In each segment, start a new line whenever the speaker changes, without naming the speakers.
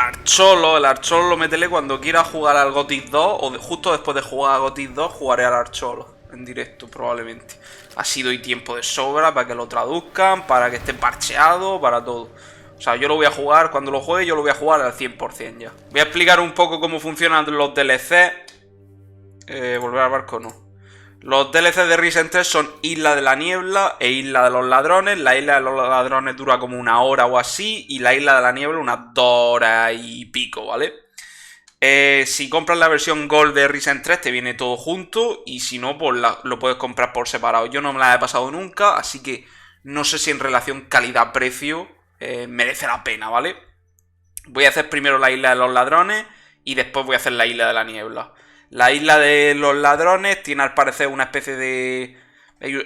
Archolo, el Archolo lo métele cuando quiera jugar al Gothic 2 o justo después de jugar al Gothic 2 jugaré al Archolo en directo probablemente. Así doy tiempo de sobra para que lo traduzcan, para que esté parcheado, para todo. O sea, yo lo voy a jugar, cuando lo juegue yo lo voy a jugar al 100% ya. Voy a explicar un poco cómo funcionan los DLC. Volver al barco no. Los DLC de Risen 3 son Isla de la Niebla e Isla de los Ladrones. La Isla de los Ladrones dura como 1 hora o así. Y la Isla de la Niebla unas 2 horas y pico, ¿vale? Si compras la versión Gold de Risen 3 te viene todo junto. Y si no, pues lo puedes comprar por separado. Yo no me la he pasado nunca, así que no sé si en relación calidad-precio merece la pena, ¿vale? Voy a hacer primero la Isla de los Ladrones y después voy a hacer la Isla de la Niebla. La Isla de los Ladrones tiene al parecer una especie de...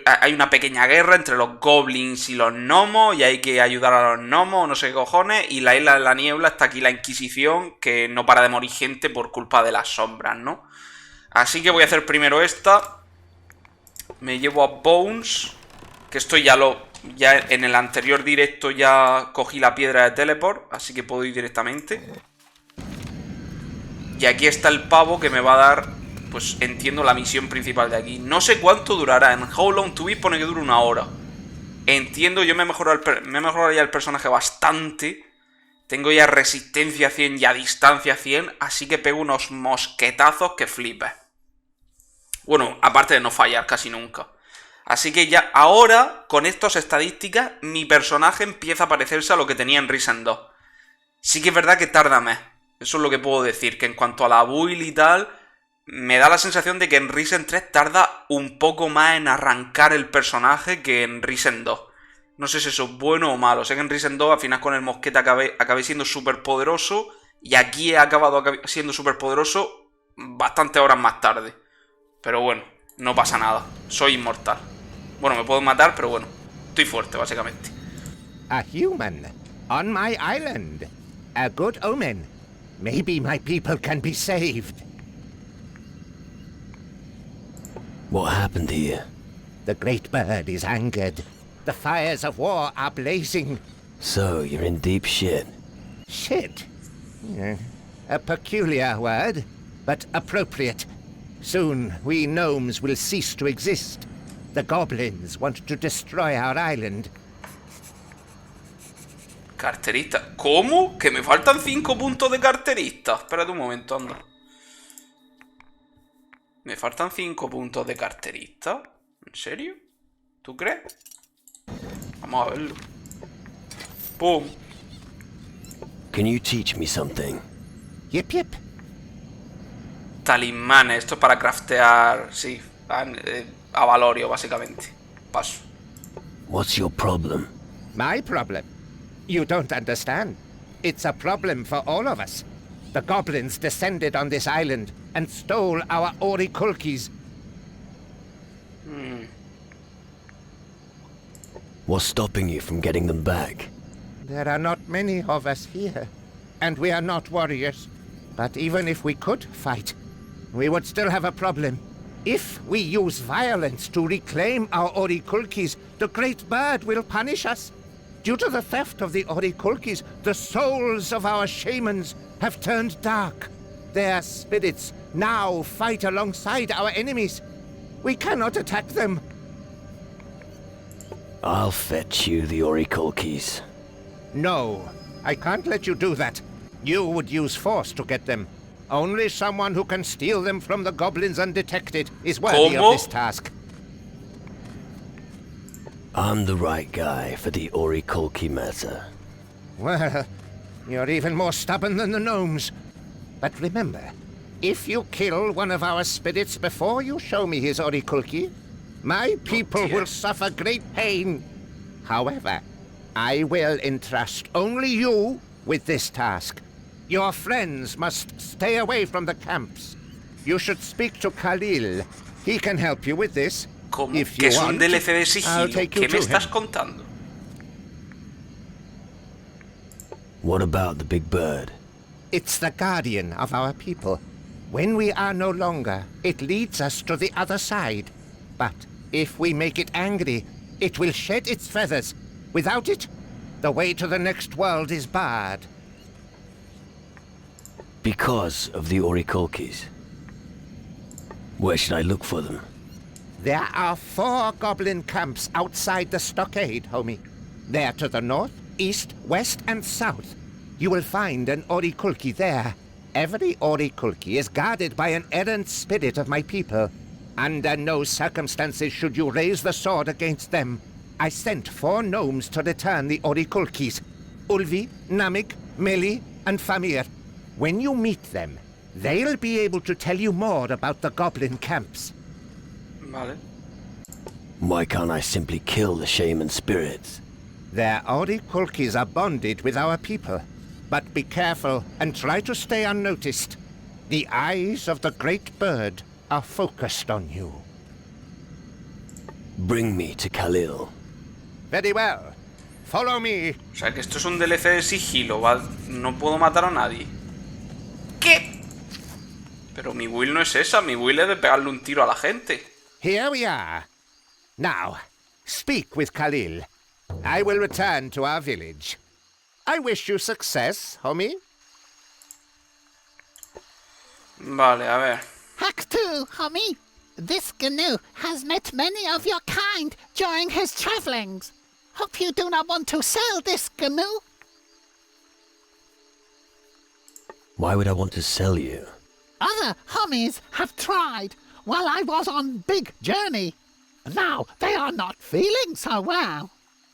Hay una pequeña guerra entre los goblins y los gnomos y hay que ayudar a los gnomos, no sé qué cojones. Y la Isla de la Niebla está aquí la Inquisición, que no para de morir gente por culpa de las sombras, ¿no? Así que voy a hacer primero esta. Me llevo a Bones, que esto ya en el anterior directo ya cogí la piedra de teleport, así que puedo ir directamente. Y aquí está el pavo que me va a dar, pues entiendo, la misión principal de aquí. No sé cuánto durará. En How Long to Beat pone que dura 1 hora. Entiendo, yo me he mejorado ya el personaje bastante. Tengo ya resistencia 100 y a distancia 100. Así que pego unos mosquetazos que flipes. Bueno, aparte de no fallar casi nunca. Así que ya ahora, con estas estadísticas, mi personaje empieza a parecerse a lo que tenía en Risen 2. Sí que es verdad que tarda más. Eso es lo que puedo decir, que en cuanto a la build y tal, me da la sensación de que en Risen 3 tarda un poco más en arrancar el personaje que en Risen 2. No sé si eso es bueno o malo. Sé que en Risen 2 al final con el mosquete acabé siendo súper poderoso y aquí he acabado siendo súper poderoso bastantes horas más tarde. Pero bueno, no pasa nada. Soy inmortal. Bueno, me puedo matar, pero bueno, estoy fuerte básicamente.
A human on my island. A good omen. Maybe my people can be saved.
What happened here?
The great bird is angered. The fires of war are blazing.
So, you're in deep shit.
Shit. A peculiar word, but appropriate. Soon we gnomes will cease to exist. The goblins want to destroy our island.
Carterista. ¿Cómo? Que me faltan 5 puntos de carterista. Espérate un momento, anda. Me faltan 5 puntos de carterista. ¿En serio? ¿Tú crees? Vamos a verlo. ¡Pum!
Can you teach me something?
Yip yip.
Talismanes. Esto es para craftear... Sí. A Valorio, básicamente. Paso.
What's your problem?
My problem? You don't understand. It's a problem for all of us. The goblins descended on this island and stole our Orikulkis.
What's stopping you from getting them back?
There are not many of us here, and we are not warriors. But even if we could fight, we would still have a problem. If we use violence to reclaim our Orikulkis, the Great Bird will punish us. Due to the theft of the Orikulkis, the souls of our shamans have turned dark. Their spirits now fight alongside our enemies. We cannot attack them.
I'll fetch you the Orikulkis.
No, I can't let you do that. You would use force to get them. Only someone who can steal them from the goblins undetected is worthy of this task.
I'm the right guy for the Orikulki matter.
Well, you're even more stubborn than the gnomes. But remember, if you kill one of our spirits before you show me his Orikulki, my people will suffer great pain. However, I will entrust only you with this task. Your friends must stay away from the camps. You should speak to Khalil. He can help you with this.
¿Cómo? ¿Que es un DLC de sigilo? ¿Qué me estás contando?
What about the big bird?
It's the guardian of our people. When we are no longer, it leads us to the other side. But if we make it angry, it will shed its feathers. Without it, the way to the next world is barred.
Because of the Orikolkis. Where should I look for them?
There are 4 goblin camps outside the stockade, homie. There to the north, east, west, and south. You will find an Orikolki there. Every Orikolki is guarded by an errant spirit of my people. Under no circumstances should you raise the sword against them. I sent 4 gnomes to return the Orikolkis. Ulvi, Namik, Meli, and Famir. When you meet them, they'll be able to tell you more about the goblin camps.
Vale.
Why can't I simply kill the shaman spirits?
Their Orikolkis are bonded with our people. But be careful and try to stay unnoticed. The eyes of the great bird are focused on you.
Bring me to Khalil.
Very well. Follow me.
O sea que esto es un DLC de sigilo, ¿vale? No puedo matar a nadie. ¿Qué? Pero mi build no es esa, mi build es de pegarle un tiro a la gente.
Here we are. Now, speak with Khalil. I will return to our village. I wish you success, homie.
Vale, a ver.
Hack 2, homie. This GNU has met many of your kind during his travelings. Hope you do not want to sell this GNU.
Why would I want to sell you?
Other homies have tried while I was on big journey. Now they are not feeling so well.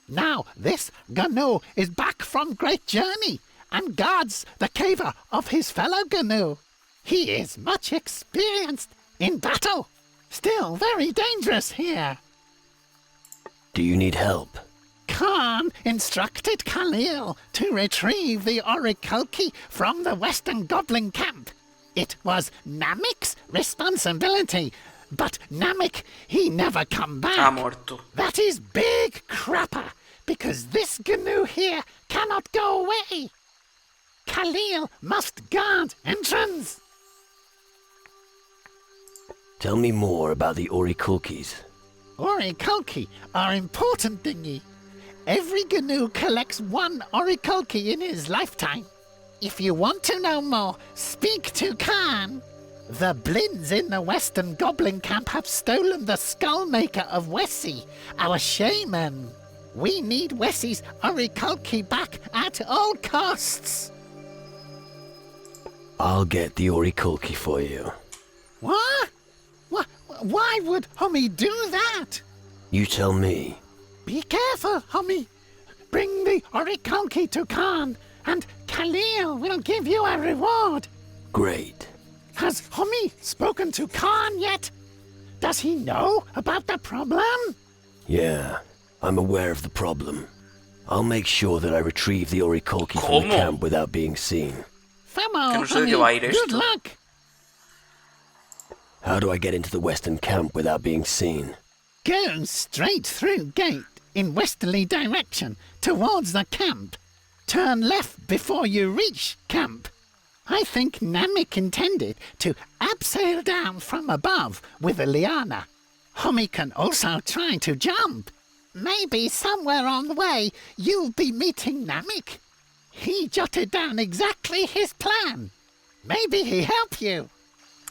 Now this GNU is back from great journey and guards the caver of his fellow GNU. He is much experienced in battle. Still very dangerous here.
Do you need help?
Khan instructed Khalil to retrieve the Orikolki from the Western Goblin camp. It was Namik's responsibility, but Namik, he never come back.
Ha muerto.
That is big crapper, because this GNU here cannot go away. Khalil must guard entrance.
Tell me more about the Orikolkis.
Orikolki are important thingy. Every GNU collects 1 Orikolki in his lifetime. If you want to know more, speak to Khan. The Blinds in the Western Goblin camp have stolen the Skullmaker of Wessie, our shaman. We need Wessie's Orikolki back at all costs.
I'll get the Orikolki for you.
What? Why would homie do that?
You tell me.
Be careful, homie. Bring the Orikolki to Khan, and Khalil will give you a reward.
Great.
Has homie spoken to Khan yet? Does he know about the problem?
Yeah, I'm aware of the problem. I'll make sure that I retrieve the Orikolki from the
¿Cómo?
camp without being seen.
Famo,
Que no sé de qué va a ir
homie, good
esto.
luck.
How do I get into the Western camp without being seen?
Go straight through gate in westerly direction towards the camp. Turn left before you reach camp. I think Namik intended to abseil down from above with a liana. Homie can also try to jump. Maybe somewhere on the way you'll be meeting Namik. He jotted down exactly his plan. Maybe he help you.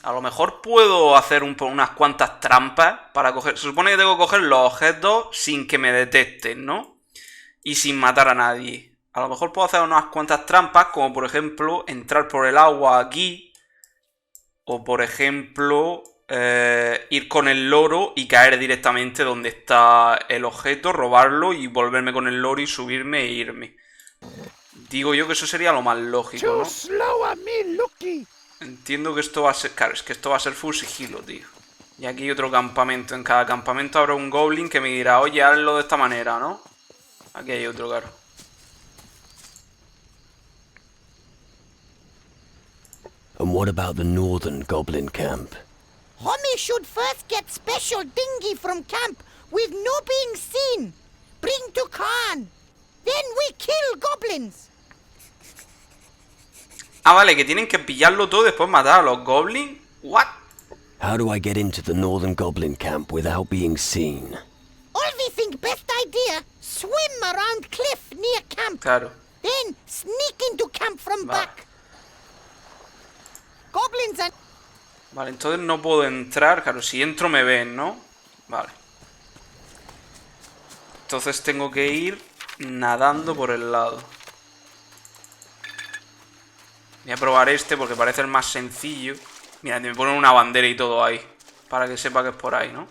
A lo mejor puedo hacer unas cuantas trampas para coger... Se supone que tengo que coger los objetos sin que me detecten, ¿no? Y sin matar a nadie. A lo mejor puedo hacer unas cuantas trampas, como por ejemplo entrar por el agua aquí. O por ejemplo ir con el loro y caer directamente donde está el objeto, robarlo y volverme con el loro y subirme e irme. Digo yo que eso sería lo más lógico, ¿no?
slow a me, Lucky.
Entiendo que esto va a ser... Claro, es que esto va a ser full sigilo, tío. Y aquí hay otro campamento. En cada campamento habrá un goblin que me dirá, oye, hazlo de esta manera, ¿no? Aquí hay otro, claro.
And what about the Northern Goblin camp?
Homie should first get special dinghy from camp with no being seen. Bring to Khan. Then we kill goblins.
Ah, vale, que tienen que pillarlo todo y después matar a los goblins. What?
How do I get into the Northern Goblin camp without being seen?
All we think best idea, swim around cliff near camp.
Claro.
Then sneak into camp from
Vale.
back. Goblins and...
Vale, entonces no puedo entrar. Claro, si entro me ven, ¿no? Vale. Entonces tengo que ir nadando por el lado. Voy a probar este porque parece el más sencillo. Mira, me ponen una bandera y todo ahí. Para que sepa que es por ahí, ¿no?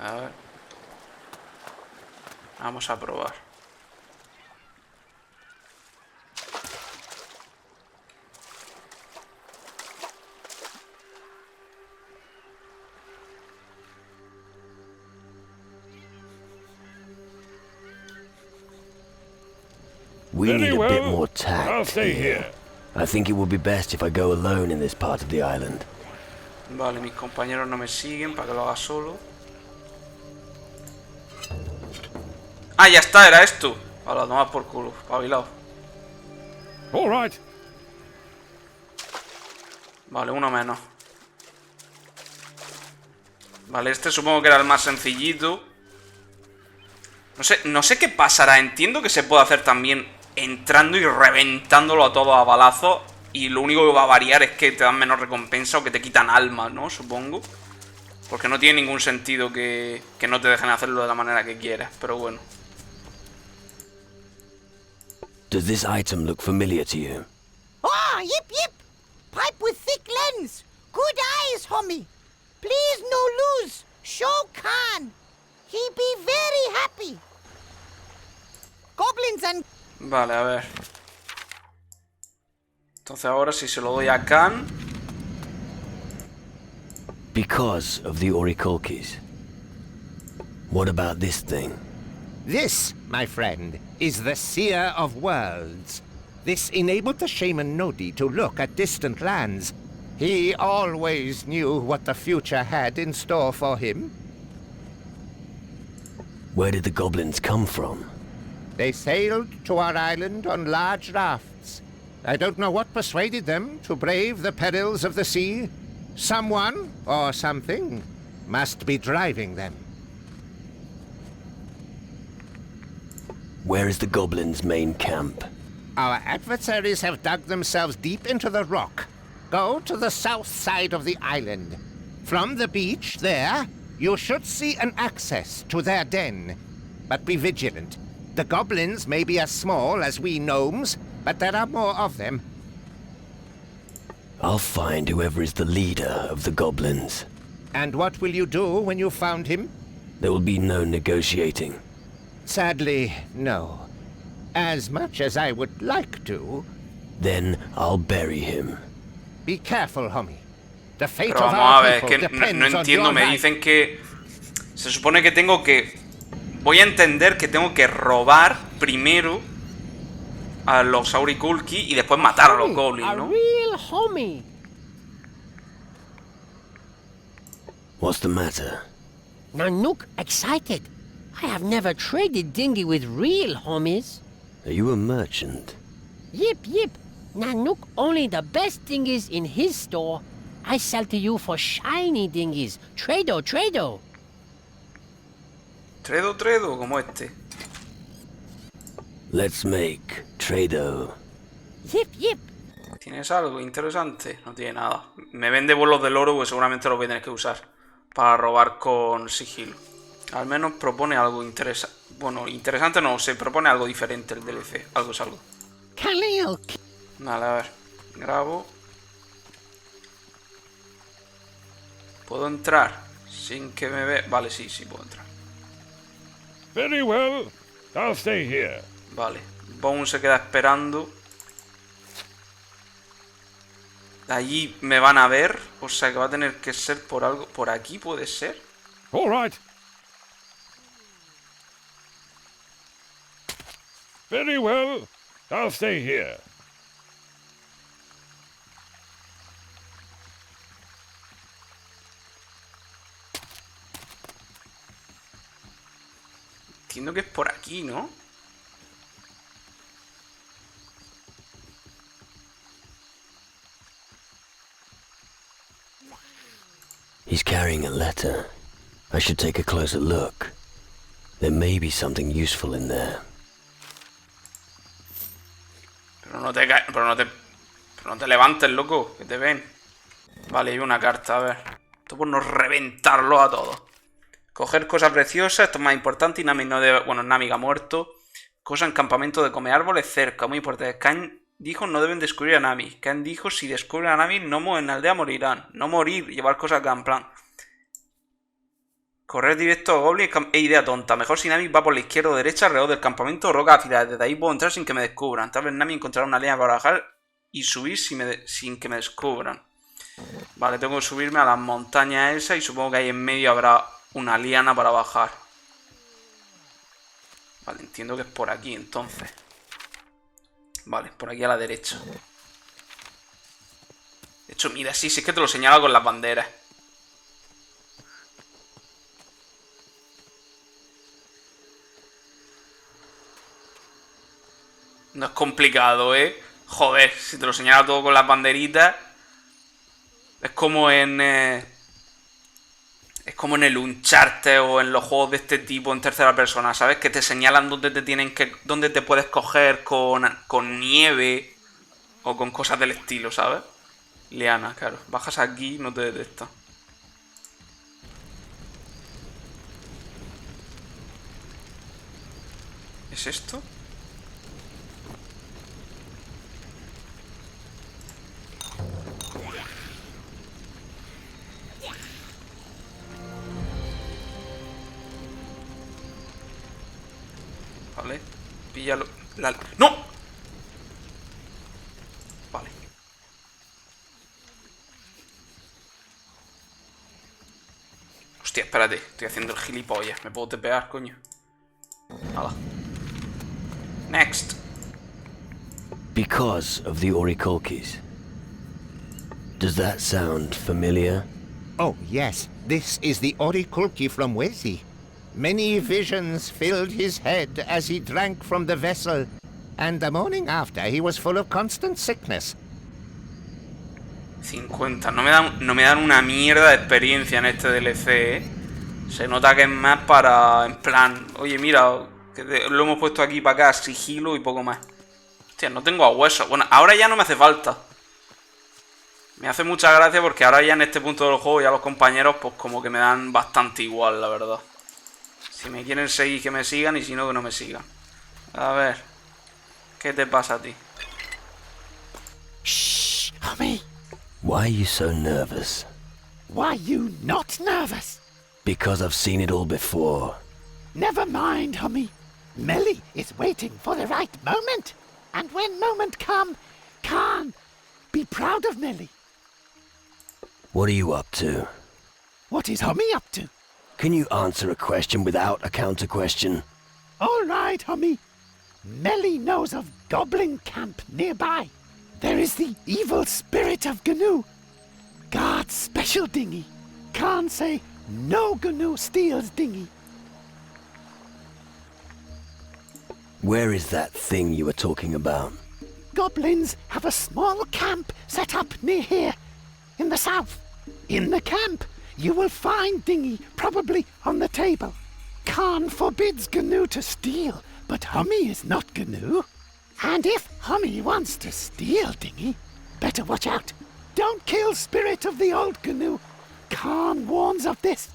A ver. Vamos a probar.
We
Very
need a bit
well.
more tact.
I'll stay here.
I think it would be best if I go alone in this part of the island.
Vale, mis compañeros no me siguen para que lo haga solo. Ah, ya está, era esto. A la tomar por culo, pabilado.
All right.
Vale, uno menos. Vale, este supongo que era el más sencillito. No sé qué pasará. Entiendo que se puede hacer también entrando y reventándolo a todo a balazos. Y lo único que va a variar es que te dan menos recompensa o que te quitan almas, ¿no? Supongo. Porque no tiene ningún sentido que no te dejen hacerlo de la manera que quieras. Pero bueno.
Does this item look familiar to you?
Ah, yip yip! Pipe with thick lens. Good eyes, homie. Please no lose. Show Khan. He be very happy. Goblins and...
Vale, a ver. Entonces ahora si se lo doy a Khan.
Because of the Orikolkis. What about this thing?
This, my friend, is the Seer of Worlds. This enabled the shaman Nodi to look at distant lands. He always knew what the future had in store for him.
Where did the goblins come from?
They sailed to our island on large rafts. I don't know what persuaded them to brave the perils of the sea. Someone, or something, must be driving them.
Where is the goblins' main camp?
Our adversaries have dug themselves deep into the rock. Go to the south side of the island. From the beach there, you should see an access to their den. But be vigilant. The goblins may be as small as we gnomes, but there are more of them.
I'll find whoever is the leader of the goblins.
And what will you do when you found him?
There will be no negotiating.
Sadly, no. As much as I would like to.
Then I'll bury him.
Be careful, homie. The fate
Pero
of
vamos a
our
ver, es
people
que
depends
no
on
entiendo.
your
Me
life.
dicen que se supone que tengo que... Voy a entender que tengo que robar primero a los Aurikulki y después matar a los goblins,
A
¿no?
real homie.
What's the matter?
Nanook excited. I have never traded dinghy with real homies.
Are you a merchant?
Yip yip. Nanook only the best dinghies in his store. I sell to you for shiny dinghies. Trado, trado.
Tredo, como este.
Let's make Trado.
Yip yip.
¿Tienes algo interesante? No tiene nada. Me vende bolos del oro, pues seguramente lo voy a tener que usar para robar con sigilo. Al menos propone algo interesante. Bueno, interesante no, se propone algo diferente el DLC. Algo es algo.
Khalil,
Vale, a ver. Grabo. ¿Puedo entrar sin que me vea? Vale, sí, puedo entrar.
Very well. I'll stay here.
Vale. Bone se queda esperando. Allí me van a ver. O sea que va a tener que ser por algo. ¿Por aquí puede ser?
All right. Very well. I'll stay here.
Entiendo que es por aquí, ¿no?
He's carrying a letter. I should take a closer look. There may be something useful in there.
Pero no te levantes, loco, que te ven. Vale, hay una carta, a ver. Esto por no reventarlo a todos. Coger cosas preciosas, esto es más importante. Y Nami no debe... Bueno, Nami ha muerto. Cosa en campamento de come árboles cerca, muy importante. Kain dijo no deben descubrir a Nami. Kain dijo si descubren a Nami no en la aldea morirán. No morir, llevar cosas acá en plan. Correr directo a Goblin es idea tonta. Mejor si Nami va por la izquierda o derecha alrededor del campamento o roca afiladas. Desde ahí puedo entrar sin que me descubran. Tal vez Nami encontrará una línea para bajar y subir sin que me descubran. Vale, tengo que subirme a las montañas esas y supongo que ahí en medio habrá una liana para bajar. Vale, entiendo que es por aquí entonces. Vale, por aquí a la derecha. De hecho, mira, sí, es que te lo señala con las banderas. No es complicado, ¿eh? Joder, si te lo señala todo con las banderitas. Es como en... es como en el Uncharted o en los juegos de este tipo en tercera persona, ¿sabes? Que te señalan dónde te puedes coger con nieve o con cosas del estilo, ¿sabes? Liana, claro. Bajas aquí y no te detecta. ¿Es esto? Vale, píllalo. ¡No! Vale. Hostia, espérate. Estoy haciendo el gilipollas. ¿Me puedo tepear, coño? Hala. Next.
Because of the Orikolkis. Does that sound familiar?
Oh, yes. This is the Orikulki from Wesi. Many visions filled his head as he drank from the vessel, and the morning after he was full of constant sickness.
50. No me dan una mierda de experiencia en este DLC, ¿eh? Se nota que es más para... En plan... Oye, mira, que lo hemos puesto aquí para acá, sigilo y poco más. Hostia, no tengo a hueso. Bueno, ahora ya no me hace falta. Me hace mucha gracia porque ahora ya en este punto del juego ya los compañeros pues como que me dan bastante igual, la verdad. Si me quieren seguir, que me sigan, y si no, que no me sigan. A ver. ¿Qué te pasa a ti?
Shh, Hummy.
Why are you so nervous?
Why you not nervous?
Because I've seen it all before.
Never mind, Hummy. Melly is waiting for the right moment. And when moment come, Khan, be proud of Melly.
What are you up to?
What is Hummy up to?
Can you answer a question without a counter-question?
All right, Hummy. Melly knows of Goblin Camp nearby. There is the evil spirit of Gnu. God's special dinghy. Can't say no Gnu steals dinghy.
Where is that thing you were talking about?
Goblins have a small camp set up near here, in the south. In the camp, you will find dinghy, probably on the table. Khan forbids Gnu to steal, but Hummy is not Gnu. And if Hummy wants to steal dinghy, better watch out. Don't kill spirit of the old Gnu. Khan warns of this.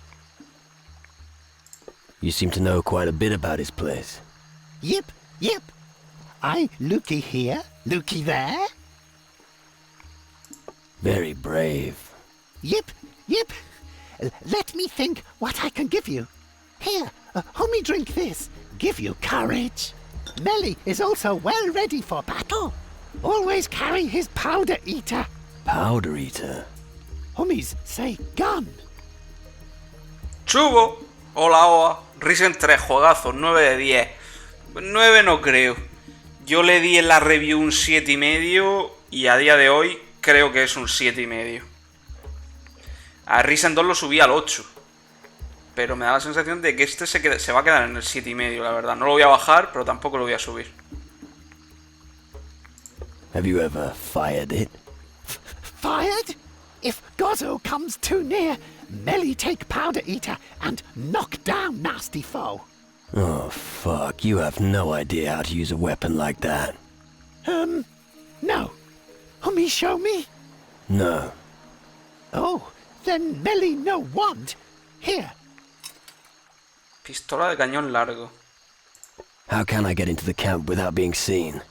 You seem to know quite a bit about his place.
Yep. I looky here, looky there.
Very brave.
Yep. Let me think what I can give you. Here, Hummy drink this. Give you courage. Melly is also well ready for battle. Always carry his powder eater.
Powder eater?
Hummies say gun.
Chubo. Hola. Risen 3, juegazo, 9 de 10. 9 no creo. Yo le di en la review un 7,5 y a día de hoy creo que es un 7,5. A Risen 2 lo subí al 8. Pero me da la sensación de que este se va a quedar en el 7,5, la verdad. No lo voy a bajar, pero tampoco lo voy a subir.
Have you ever fired it?
Fired? If Gozzo comes too near, Melly take powder eater and knock down nasty foe.
Oh, fuck. You have no idea how to use a weapon like that.
No. Hummy show me?
No.
Oh, then Melly no want. Here.
Pistola de cañón largo.
How can I get into the camp without being seen?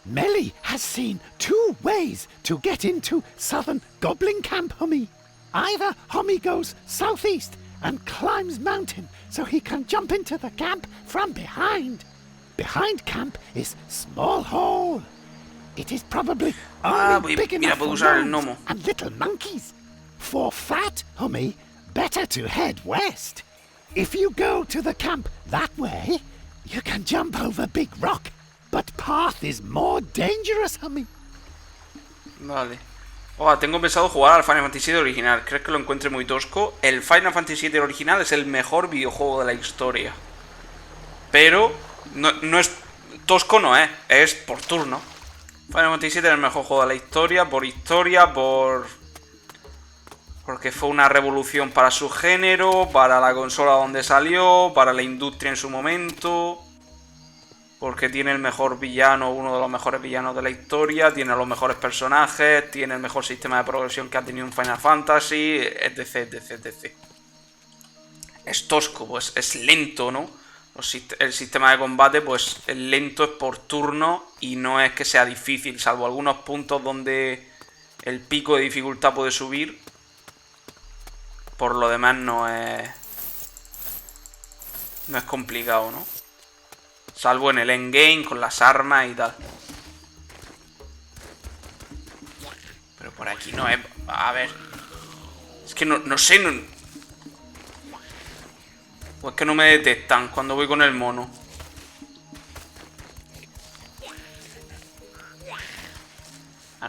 Melly has seen 2 ways to get into southern Goblin Camp, Hummy. Either Hummy goes southeast and climbs mountain so he can jump into the camp from behind. Behind camp is small hole. It is probably only big
mira,
enough
puedo
for
usar el
gnomes
gnomo.
and little monkeys. For fat, Hummy, better to head west. If you go to the camp that way, you can jump over big rock, but path is more dangerous, Hummy.
Vale. Tengo pensado jugar al Final Fantasy VII original. ¿Crees que lo encuentre muy tosco? El Final Fantasy VII original es el mejor videojuego de la historia. Pero no es tosco, no es por turno. Final Fantasy VII es el mejor juego de la historia, porque fue una revolución para su género, para la consola donde salió, para la industria en su momento. Porque tiene el mejor villano, uno de los mejores villanos de la historia, tiene los mejores personajes, tiene el mejor sistema de progresión que ha tenido un Final Fantasy, etc. Es tosco, pues es lento, ¿no? El sistema de combate, pues es lento, es por turno y no es que sea difícil, salvo algunos puntos donde el pico de dificultad puede subir. Por lo demás no es complicado, ¿no? Salvo en el endgame, con las armas y tal. Pero por aquí no es... A ver. Es que no sé... O es que no me detectan cuando voy con el mono.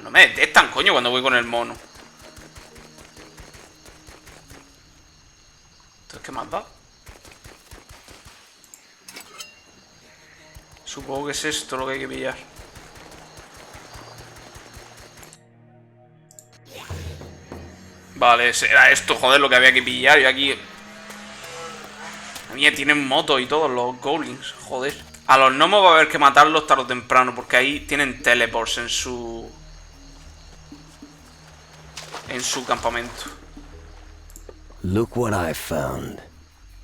No me detectan, coño, cuando voy con el mono. Entonces, ¿qué más da? Supongo que es esto lo que hay que pillar. Vale, era esto, joder, lo que había que pillar. Y aquí... Mira, tienen motos y todos los goblins, joder. A los gnomos va a haber que matarlos tarde o temprano, porque ahí tienen teleports en su campamento.
Look what I found.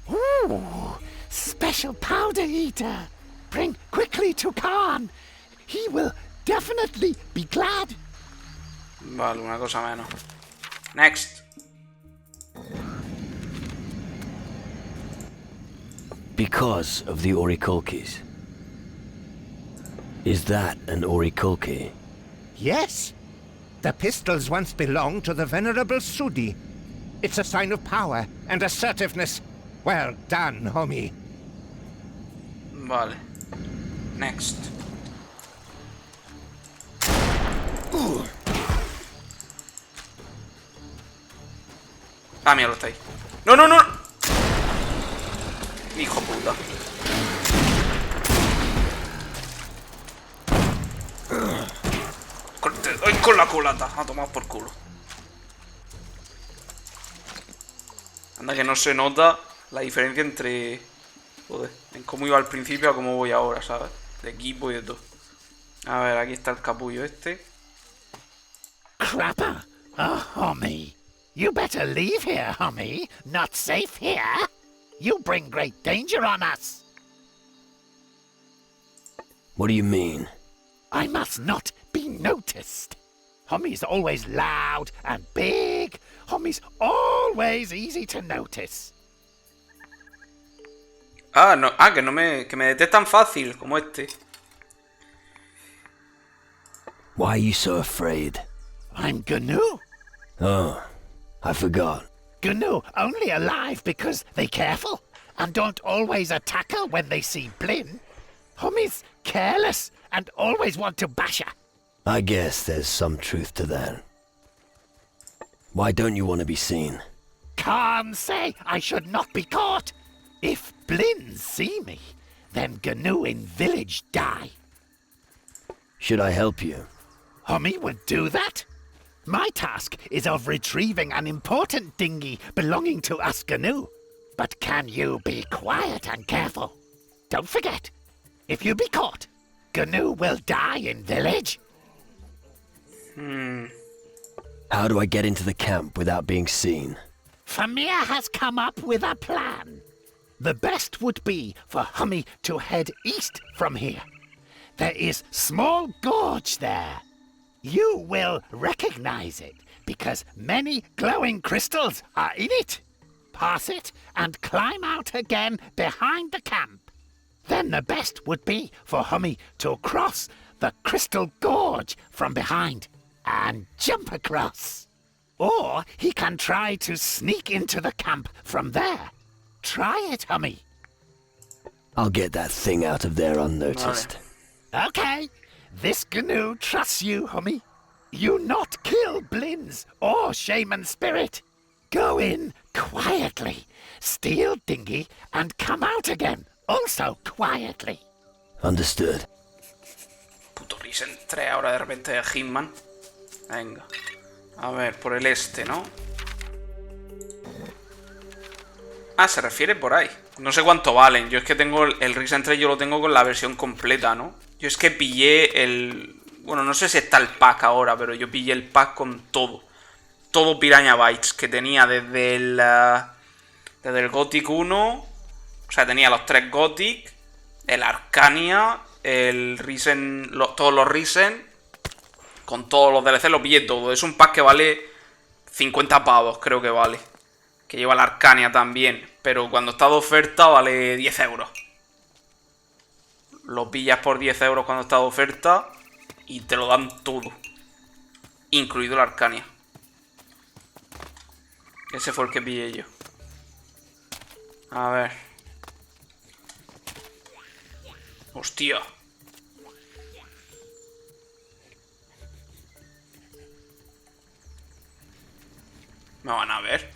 Ooh, special powder eater. Bring quickly to Khan. He will definitely be glad.
Vale, una cosa menos. Next.
Because of the Orikolkis. Is that an Orikolki?
Yes. The pistols once belonged to the Venerable Sudi. It's a sign of power and assertiveness. Well done, homie.
Vale. Next. Mira, lo está ahí. ¡No! Hijo puta. Te doy con la culata. A tomar por culo. Anda que no se nota la diferencia entre... Joder, en cómo iba al principio a cómo voy ahora, ¿sabes? De equipo y de todo. A ver, aquí está el capullo este.
Crapper. Oh, homie. You better leave here, homie. Not safe here. You bring great danger on us.
What do you mean?
I must not be noticed. Hommy's always loud and big. Hommy's always easy to notice.
No, que me detectan fácil, como este.
Why are you so afraid?
I'm GNU.
Oh, I forgot.
GNU only alive because they careful and don't always attack her when they see Blinn. Hommy's careless and always want to bash her.
I guess there's some truth to that. Why don't you want to be seen?
Can't say I should not be caught. If Blinn see me, then GNU in village die.
Should I help you?
Hummy would do that. My task is of retrieving an important dinghy belonging to us GNU. But can you be quiet and careful? Don't forget, if you be caught, GNU will die in village.
How do I get into the camp without being seen?
Famir has come up with a plan. The best would be for Hummy to head east from here. There is small gorge there. You will recognize it because many glowing crystals are in it. Pass it and climb out again behind the camp. Then the best would be for Hummy to cross the crystal gorge from behind and jump across. Or he can try to sneak into the camp from there. Try it, Hummy.
I'll get that thing out of there unnoticed.
Okay, this GNU trusts you, Hummy. You not kill Blins or Shaman Spirit. Go in quietly, steal Dingy, and come out again, also quietly.
Understood.
Puto Risen 3 ahora de repente de Hitman. Venga. A ver, por el este, ¿no? Ah, se refiere por ahí. No sé cuánto valen. Yo es que tengo el Risen 3, yo lo tengo con la versión completa, ¿no? Yo es que pillé el... Bueno, no sé si está el pack ahora, pero yo pillé el pack con todo. Todo Piranha Bytes que tenía desde el Gothic 1. O sea, tenía los 3 Gothic, el Arcania, el Risen, todos los Risen. Con todos los DLC lo pillé todo. Es un pack que vale 50 pavos, creo que vale. Que lleva la Arcania también. Pero cuando está de oferta vale 10 euros. Lo pillas por 10 euros cuando está de oferta. Y te lo dan todo. Incluido la Arcania. Ese fue el que pillé yo. A ver. Hostia. Me van a ver.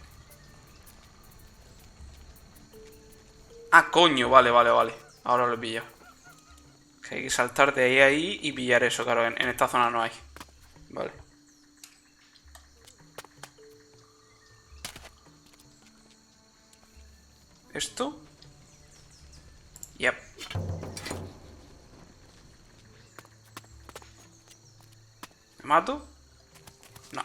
Ah, coño, vale. Ahora lo he pillado. Que hay que saltar de ahí a ahí y pillar eso, claro, en esta zona no hay. Vale. ¿Esto? Yep. ¿Me mato? No.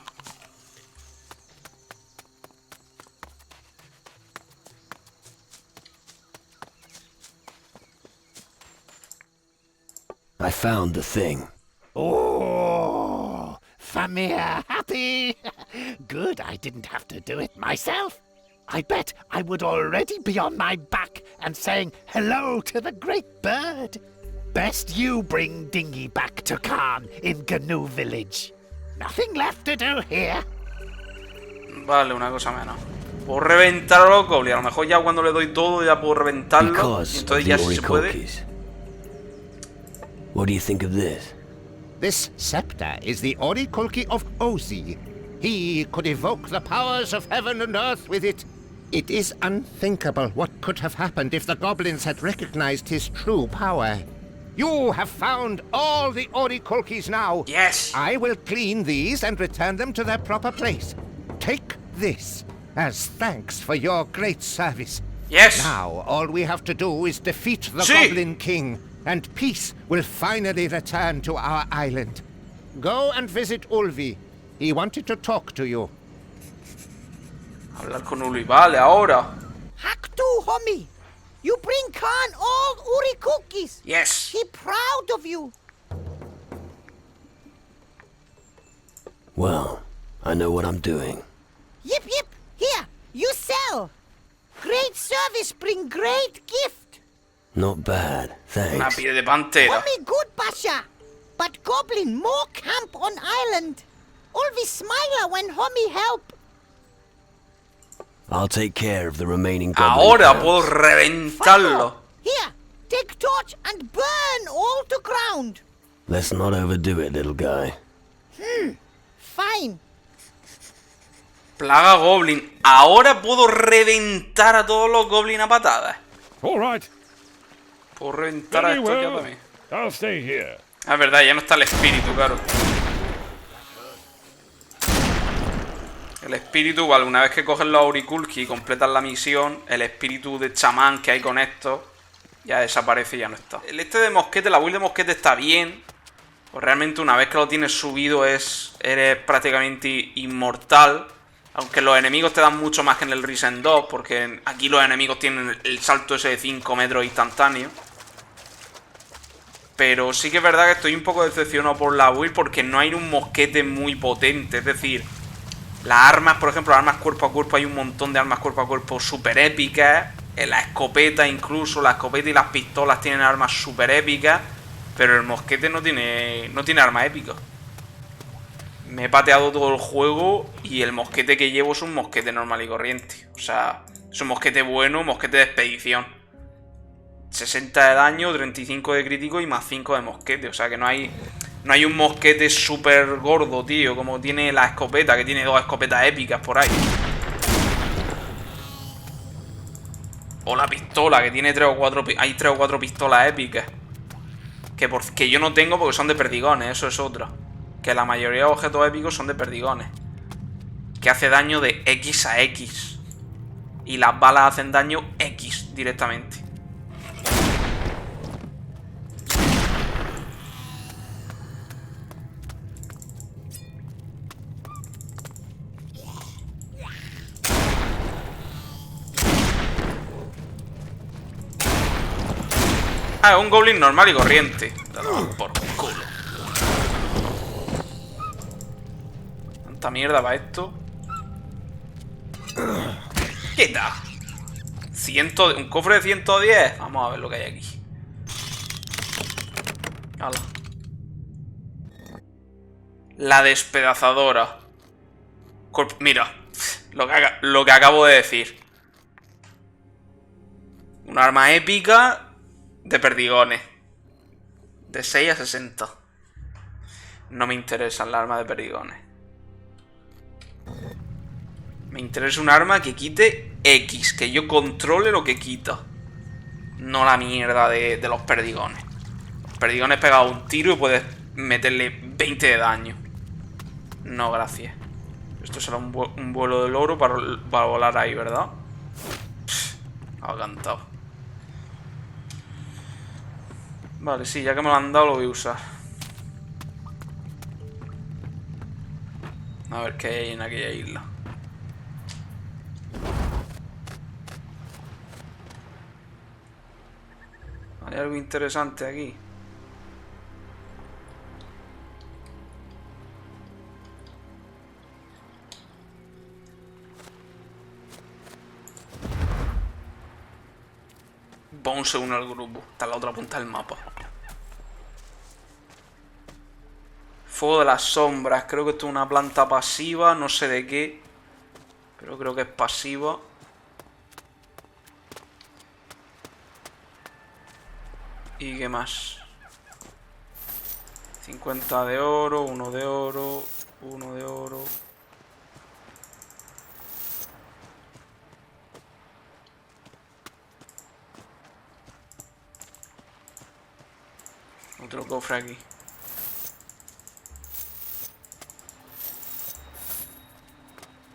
I found the thing.
Oh, Famir happy. Good, I didn't have to do it myself. I bet I would already be on my back and saying hello to the great bird. Best you bring Dingy back to Khan in GNU Village. Nothing left to do here.
Vale, una cosa menos. Puedo reventar a los goblins. A lo mejor ya cuando le doy todo ya puedo reventarlo.
Because
Y
of
entonces
the
ya sí se puede.
Orichalcos. What do you think of this?
This scepter is the Orichalci of Ozi. He could evoke the powers of heaven and earth with it. It is unthinkable what could have happened if the goblins had recognized his true power. You have found all the Orichalcis now.
Yes.
I will clean these and return them to their proper place. Take this as thanks for your great service.
Yes.
Now, all we have to do is defeat the
Sí.
Goblin King, and peace will finally return to our island. Go and visit Ulvi. He wanted to talk to you.
Hablar con Uli. Vale, ahora.
Hack to, Hummy. You bring Khan all Uri cookies.
Yes.
He proud of you.
Well, I know what I'm doing.
Yip yip. Here, you sell. Great service bring great gift.
Not bad,
Una
thanks.
piel de pantera.
Hummy good, Basha. But Goblin more camp on island. Ulvi smiler when Hummy help.
I'll take care of the remaining goblin
Ahora
camps.
puedo reventarlo.
Here, take torch and burn all to ground.
Let's not overdo it, little guy.
Fine.
Plaga Goblin. Ahora puedo reventar a todos los goblins a patadas.
All right.
Puedo reventar a
Very
estos ya
well.
también.
I'll stay here.
Ah, es verdad, ya no está el espíritu, claro. El espíritu, vale, una vez que coges los Auriculki y completas la misión, el espíritu de chamán que hay con esto ya desaparece y ya no está. El este de mosquete, la build de mosquete está bien, Pues realmente una vez que lo tienes subido eres prácticamente inmortal. Aunque los enemigos te dan mucho más que en el Risen 2, porque aquí los enemigos tienen el salto ese de 5 metros instantáneo. Pero sí que es verdad que estoy un poco decepcionado por la build, porque no hay un mosquete muy potente. Es decir, las armas, por ejemplo, las armas cuerpo a cuerpo, hay un montón de armas cuerpo a cuerpo súper épicas. La escopeta incluso, la escopeta y las pistolas tienen armas súper épicas. Pero el mosquete no tiene armas épicas. Me he pateado todo el juego y el mosquete que llevo es un mosquete normal y corriente. O sea, es un mosquete bueno, mosquete de expedición. 60 de daño, 35 de crítico y más 5 de mosquete. O sea que no hay un mosquete súper gordo, tío, como tiene la escopeta, que tiene 2 escopetas épicas por ahí. O la pistola, que tiene 3 o 4... Hay 3 o 4 pistolas épicas. Que yo no tengo porque son de perdigones, eso es otra. Que la mayoría de objetos épicos son de perdigones. Que hace daño de X a X. Y las balas hacen daño X directamente. Ah, es un goblin normal y corriente. Por culo. Tanta mierda para esto. ¿Qué tal? Un cofre de 110. Vamos a ver lo que hay aquí. Hala. La despedazadora. Mira, lo que acabo de decir. Un arma épica de perdigones. De 6 a 60. No me interesan las armas de perdigones. Me interesa un arma que quite X. Que yo controle lo que quita. No la mierda de los perdigones. Los perdigones pegan un tiro y puedes meterle 20 de daño. No, gracias. Esto será un vuelo del oro para volar ahí, ¿verdad? Ha cantado. Vale, sí, ya que me lo han dado lo voy a usar. A ver qué hay en aquella isla. ¿Hay algo interesante aquí? Bone se une al grupo. Está en la otra punta del mapa. Fuego de las sombras. Creo que esto es una planta pasiva. No sé de qué. Pero creo que es pasiva. ¿Y qué más? 50 de oro, 1 de oro, 1 de oro. Otro cofre aquí.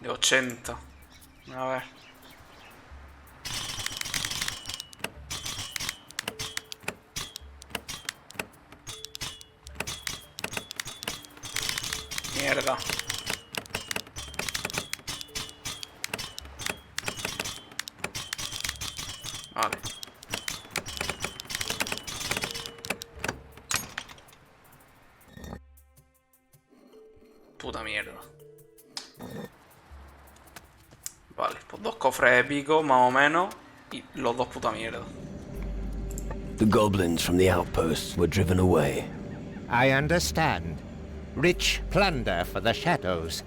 De 80. A ver. Mierda. Vale. Puta mierda. Vale, pues 2 cofres épicos, más o menos. Y los 2 puta mierda.
The goblins from the outposts were driven away.
I understand. Rich plunder for the shadows.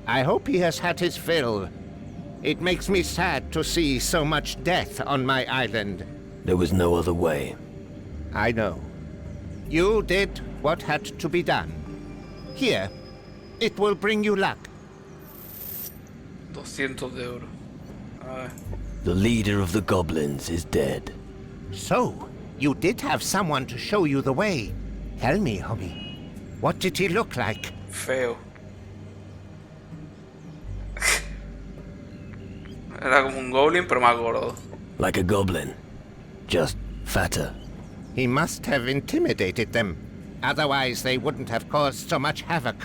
I hope he has had his fill. It makes me sad to see so much death on my island.
There was no other way.
I know. You did what had to be done. Here, it will bring you luck.
200 de oro. A ver.
The leader of the goblins is dead.
So, you did have someone to show you the way. Tell me, homie. What did he look like?
Feo. Era como un goblin, pero más gordo.
Like a goblin. Just fatter.
He must have intimidated them. Otherwise, they wouldn't have caused so much havoc.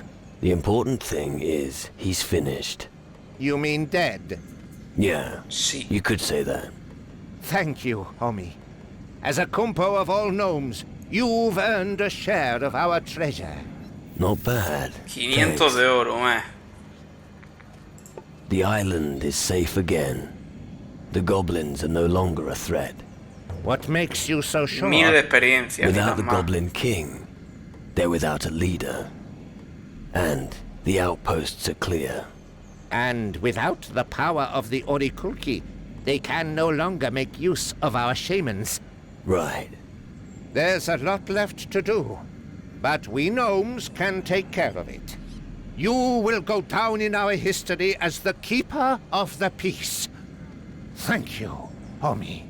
The important thing is he's finished.
You mean dead?
Yeah,
Sí.
you could say that.
Thank you, homie. As a Kumpo of all gnomes, you've earned a share of our treasure.
Not bad.
500
Thanks.
de oro,
The island is safe again. The goblins are no longer a threat.
What makes you so sure?
1000 de experiencia. ni
Without
tan
the
mal.
Goblin King, they're without a leader. And the outposts are clear.
And without the power of the Orikulki, they can no longer make use of our shamans.
Right.
There's a lot left to do, but we gnomes can take care of it. You will go down in our history as the keeper of the peace. Thank you, homie.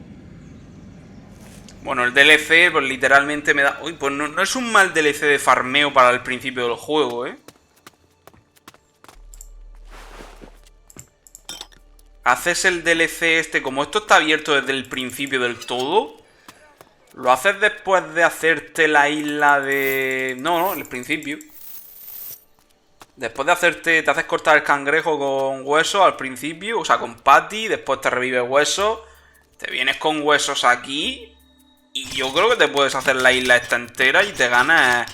Bueno, el DLC, pues literalmente me da... Uy, pues no es un mal DLC de farmeo para el principio del juego, ¿eh? Haces el DLC este... Como esto está abierto desde el principio del todo... Lo haces después de hacerte la isla de... No, el principio. Después de hacerte... Te haces cortar el cangrejo con huesos al principio. O sea, con patty. Después te revives huesos. Te vienes con huesos aquí... Y yo creo que te puedes hacer la isla esta entera y te ganas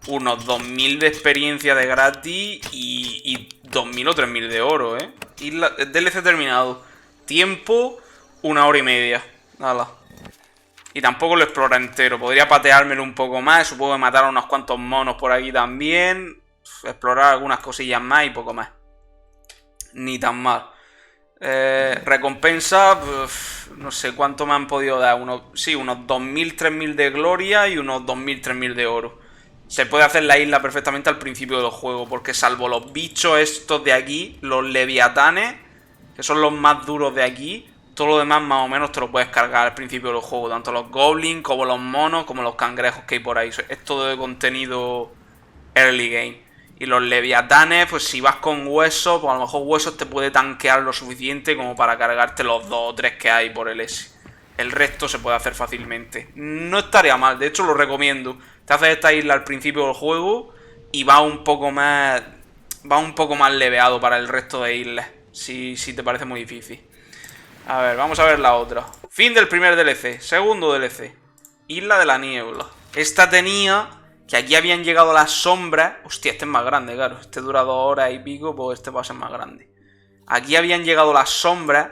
unos 2000 de experiencia de gratis y 2000 o 3000 de oro, ¿eh? DLC terminado. Tiempo, 1 hora y media. Nada. Y tampoco lo explora entero. Podría pateármelo un poco más. Supongo que matar a unos cuantos monos por aquí también. Explorar algunas cosillas más y poco más. Ni tan mal. Recompensa, no sé cuánto me han podido dar. Unos 2000, 3000 de gloria y unos 2000, 3000 de oro. Se puede hacer la isla perfectamente al principio del juego, porque salvo los bichos estos de aquí, los leviatanes, que son los más duros de aquí, todo lo demás más o menos te lo puedes cargar al principio del juego. Tanto los goblins como los monos, como los cangrejos que hay por ahí. Es todo de contenido early game. Y los leviatanes, pues si vas con huesos, pues a lo mejor huesos te puede tanquear lo suficiente como para cargarte los 2 o 3 que hay por el S. El resto se puede hacer fácilmente. No estaría mal, de hecho lo recomiendo. Te haces esta isla al principio del juego y va un poco más leveado para el resto de islas. Si te parece muy difícil. A ver, vamos a ver la otra. Fin del primer DLC. Segundo DLC. Isla de la Niebla. Esta tenía... Que aquí habían llegado las sombras. Hostia, este es más grande, claro. Este dura 2 horas y pico, pues este va a ser más grande. Aquí habían llegado las sombras.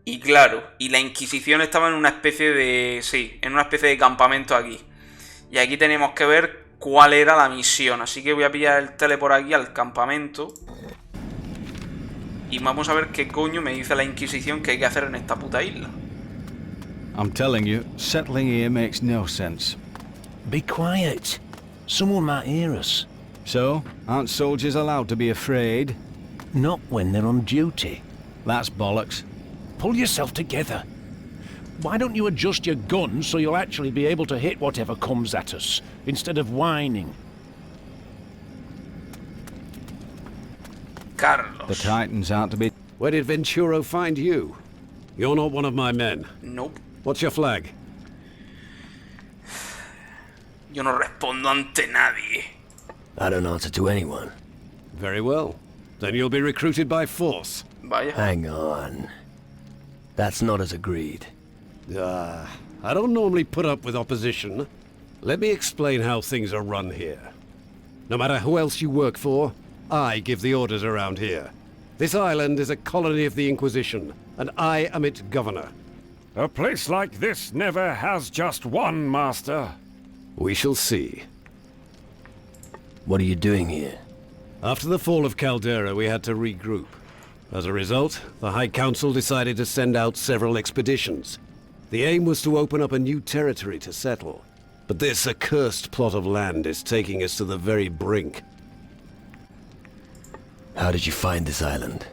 Y claro, y la Inquisición estaba en una especie de... Sí, en una especie de campamento aquí. Y aquí tenemos que ver cuál era la misión. Así que voy a pillar el tele por aquí al campamento. Y vamos a ver qué coño me dice la Inquisición que hay que hacer en esta puta isla.
I'm telling you, settling here makes no sense.
Be quiet. Someone might hear us.
So, aren't soldiers allowed to be afraid?
Not when they're on duty.
That's bollocks.
Pull yourself together. Why don't you adjust your gun so you'll actually be able to hit whatever comes at us, instead of whining?
Carlos.
The Titans aren't to be...
Where did Venturo find you? You're not one of my men.
Nope.
What's your flag?
Yo no respondo ante nadie.
I don't answer to anyone.
Very well. Then you'll be recruited by force.
Vaya.
Hang on. That's not as agreed.
I don't normally put up with opposition. Let me explain how things are run here. No matter who else you work for, I give the orders around here. This island is a colony of the Inquisition, and I am its governor.
A place like this never has just one master.
We shall see.
What are you doing here?
After the fall of Caldera, we had to regroup. As a result, the High Council decided to send out several expeditions. The aim was to open up a new territory to settle. But this accursed plot of land is taking us to the very brink.
How did you find this island?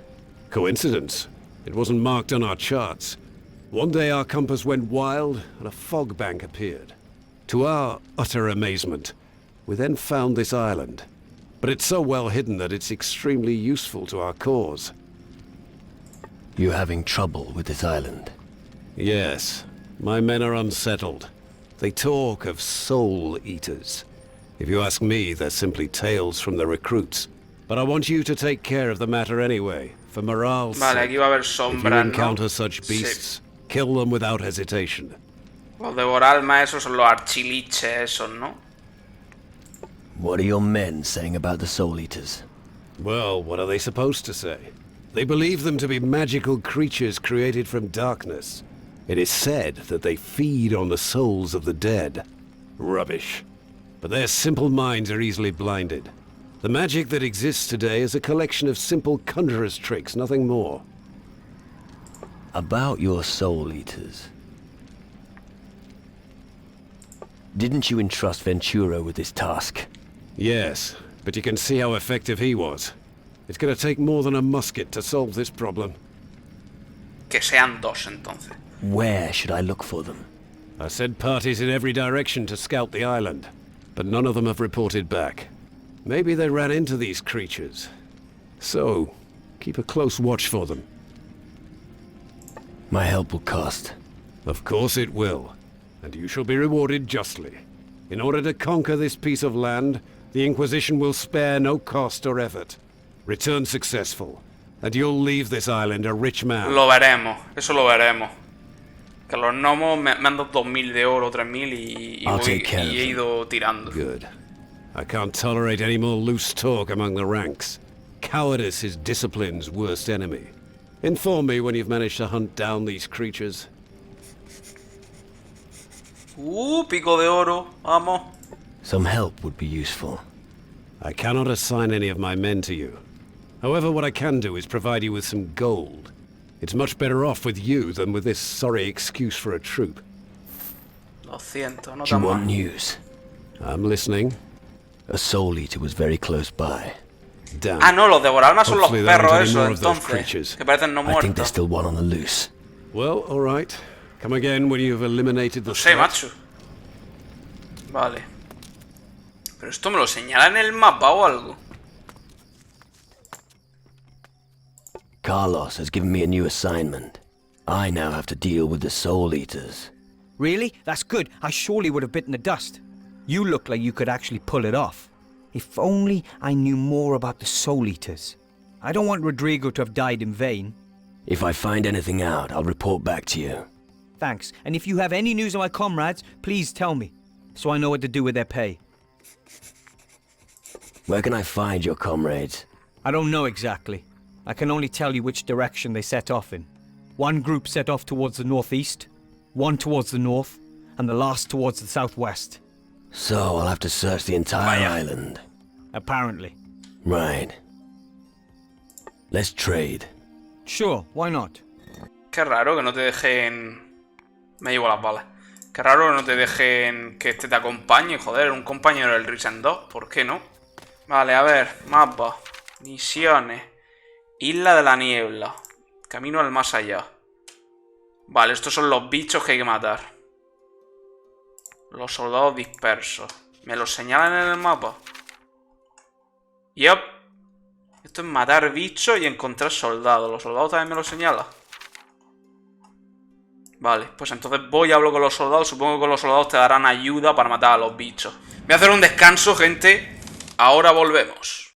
Coincidence. It wasn't marked on our charts. One day our compass went wild and a fog bank appeared. To our utter amazement, we then found this island. But it's so well hidden that it's extremely useful to our cause.
You having trouble with this island?
Yes, my men are unsettled. They talk of soul eaters. If you ask me, they're simply tales from the recruits. But I want you to take care of the matter anyway, for morale's
Vale,
sake.
aquí va a haber
If you
sombras, ¿no?
encounter such beasts, kill them without hesitation.
Los devoralmas, esos son los archiliches, esos, ¿no?
What are your men saying about the Soul Eaters?
Well, what are they supposed to say? They believe them to be magical creatures created from darkness. It is said that they feed on the souls of the dead. Rubbish. But their simple minds are easily blinded. The magic that exists today is a collection of simple conjurer's tricks, nothing more.
About your Soul Eaters. Didn't you entrust Ventura with this task?
Yes, but you can see how effective he was. It's gonna take more than a musket to solve this problem.
Que sean dos, entonces.
Where should I look for them?
I sent parties in every direction to scout the island, but none of them have reported back. Maybe they ran into these creatures. So, keep a close watch for them.
My help will cost.
Of course it will, and you shall be rewarded justly. In order to conquer this piece of land, the Inquisition will spare no cost or effort. Return successful, and you'll leave this island a rich man.
Lo veremos, eso lo veremos. Que los gnomos me han dado 2000 de oro, 3000 y he ido tirando.
Good. I can't tolerate any more loose talk among the ranks. Cowardice is discipline's worst enemy. Inform me when you've managed to hunt down these creatures.
Pico de oro, vamos.
Some help would be useful.
I cannot assign any of my men to you. However, what I can do is provide you with some gold. It's much better off with you than with this sorry excuse for a troop.
200, no
Do you
tan
want
mal.
news?
I'm listening.
A Soul Eater was very close by.
Damn.
Ah, no, los devoralmas son los
Hopefully there aren't
perros
any
esos,
more of those
entonces.
creatures.
Que parecen no
I think
muertos.
there's still one on the loose.
Well, all right. Come again when you've eliminated the
No sé,
threat.
macho. Vale. Pero esto me lo señala en el mapa o algo.
Carlos has given me a new assignment. I now have to deal with the Soul Eaters.
Really? That's good. I surely would have bitten the dust. You look like you could actually pull it off. If only I knew more about the Soul Eaters. I don't want Rodrigo to have died in vain.
If I find anything out, I'll report back to you.
Thanks. And if you have any news of my comrades, please tell me, so I know what to do with their pay.
Where can I find your comrades?
I don't know exactly. I can only tell you which direction they set off in. One group set off towards the northeast, one towards the north, and the last towards the southwest.
So I'll have to search the entire island.
Apparently.
Right. Let's trade.
Sure, why not?
Qué raro que no te dejen... Me llevo las balas. Qué raro que no te dejen que este te acompañe. Joder, un compañero del Risen 2. ¿Por qué no? Vale, a ver. Mapa. Misiones. Isla de la Niebla. Camino al más allá. Vale, estos son los bichos que hay que matar. Los soldados dispersos. ¿Me los señalan en el mapa? Yep. Esto es matar bichos y encontrar soldados. ¿Los soldados también me lo señalan? Vale, pues entonces voy y hablo con los soldados. Supongo que con los soldados te darán ayuda para matar a los bichos. Voy a hacer un descanso, gente. Ahora volvemos.